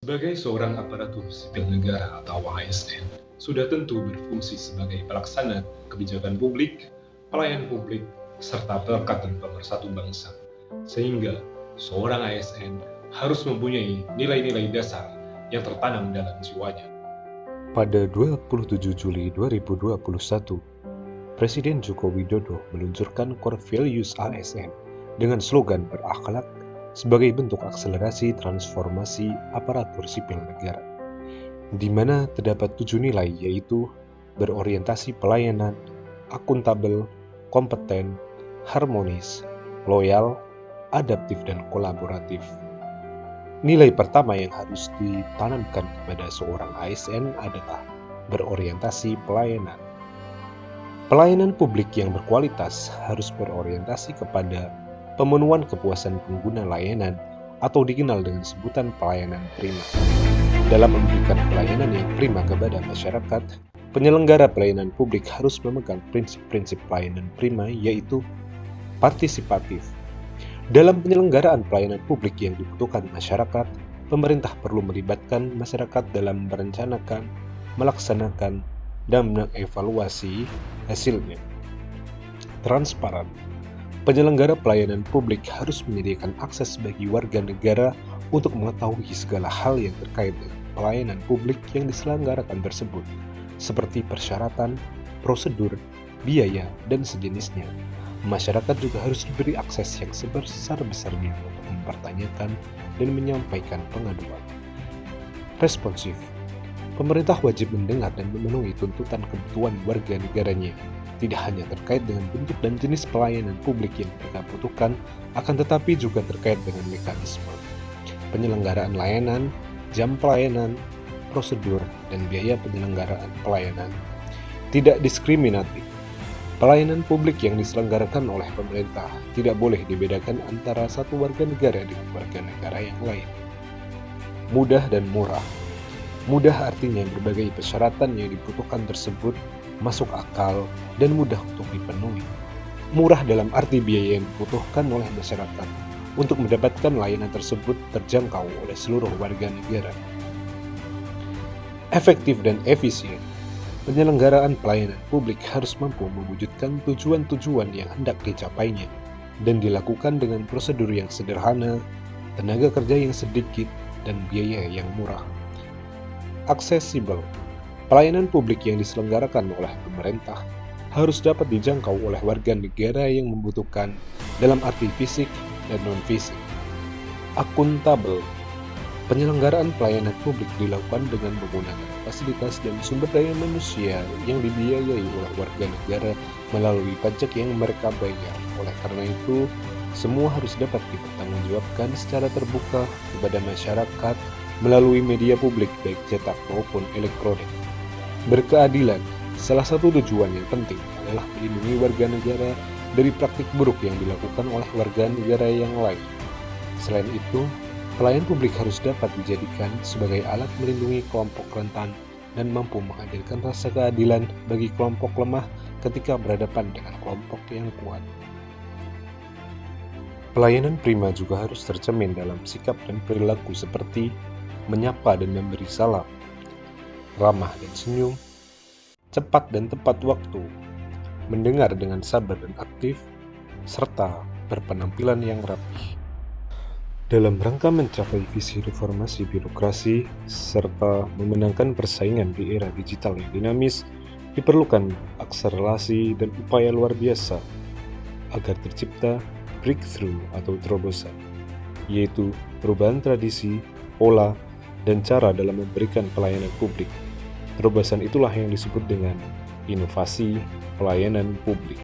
Sebagai seorang aparatur sipil negara atau ASN, sudah tentu berfungsi sebagai pelaksana kebijakan publik, pelayan publik, serta pelekat dan pemersatu bangsa. Sehingga seorang ASN harus mempunyai nilai-nilai dasar yang tertanam dalam jiwanya. Pada 27 Juli 2021, Presiden Joko Widodo meluncurkan Core Values ASN dengan slogan berakhlak sebagai bentuk akselerasi transformasi aparatur sipil negara, di mana terdapat 7 nilai yaitu berorientasi pelayanan, akuntabel, kompeten, harmonis, loyal, adaptif, dan kolaboratif. Nilai pertama yang harus ditanamkan kepada seorang ASN adalah berorientasi pelayanan. Pelayanan publik yang berkualitas harus berorientasi kepada pemenuhan kepuasan pengguna layanan atau dikenal dengan sebutan pelayanan prima. Dalam memberikan pelayanan yang prima kepada masyarakat, penyelenggara pelayanan publik harus memegang prinsip-prinsip pelayanan prima yaitu partisipatif. Dalam penyelenggaraan pelayanan publik yang dibutuhkan masyarakat, pemerintah perlu melibatkan masyarakat dalam merencanakan, melaksanakan, dan mengevaluasi hasilnya. Transparan. Penyelenggara pelayanan publik harus menyediakan akses bagi warga negara untuk mengetahui segala hal yang terkait dengan pelayanan publik yang diselenggarakan tersebut, seperti persyaratan, prosedur, biaya, dan sejenisnya. Masyarakat juga harus diberi akses yang sebesar-besarnya untuk mempertanyakan dan menyampaikan pengaduan. Responsif. Pemerintah wajib mendengar dan memenuhi tuntutan kebutuhan warga negaranya, tidak hanya terkait dengan bentuk dan jenis pelayanan publik yang mereka butuhkan, akan tetapi juga terkait dengan mekanisme, penyelenggaraan layanan, jam pelayanan, prosedur, dan biaya penyelenggaraan pelayanan. Tidak diskriminatif. Pelayanan publik yang diselenggarakan oleh pemerintah tidak boleh dibedakan antara satu warga negara dengan warga negara yang lain. Mudah dan murah. Mudah artinya berbagai persyaratan yang dibutuhkan tersebut masuk akal dan mudah untuk dipenuhi. Murah dalam arti biaya yang dibutuhkan oleh masyarakat untuk mendapatkan layanan tersebut terjangkau oleh seluruh warga negara. Efektif dan efisien. Penyelenggaraan pelayanan publik harus mampu mewujudkan tujuan-tujuan yang hendak dicapainya dan dilakukan dengan prosedur yang sederhana, tenaga kerja yang sedikit, dan biaya yang murah. Aksesibel. Pelayanan publik yang diselenggarakan oleh pemerintah harus dapat dijangkau oleh warga negara yang membutuhkan dalam arti fisik dan non-fisik. Akuntabel. Penyelenggaraan pelayanan publik dilakukan dengan menggunakan fasilitas dan sumber daya manusia yang dibiayai oleh warga negara melalui pajak yang mereka bayar. Oleh karena itu, semua harus dapat dipertanggungjawabkan secara terbuka kepada masyarakat melalui media publik baik cetak maupun elektronik. Berkeadilan. Salah satu tujuan yang penting adalah melindungi warga negara dari praktik buruk yang dilakukan oleh warga negara yang lain. Selain itu, pelayan publik harus dapat dijadikan sebagai alat melindungi kelompok rentan dan mampu menghadirkan rasa keadilan bagi kelompok lemah ketika berhadapan dengan kelompok yang kuat. Pelayanan prima juga harus tercermin dalam sikap dan perilaku seperti menyapa dan memberi salam, ramah dan senyum, cepat dan tepat waktu, mendengar dengan sabar dan aktif, serta berpenampilan yang rapi. Dalam rangka mencapai visi reformasi birokrasi serta memenangkan persaingan di era digital yang dinamis, diperlukan akselerasi dan upaya luar biasa agar tercipta breakthrough atau terobosan, yaitu perubahan tradisi, pola, dan cara dalam memberikan pelayanan publik. Terobosan itulah yang disebut dengan inovasi pelayanan publik.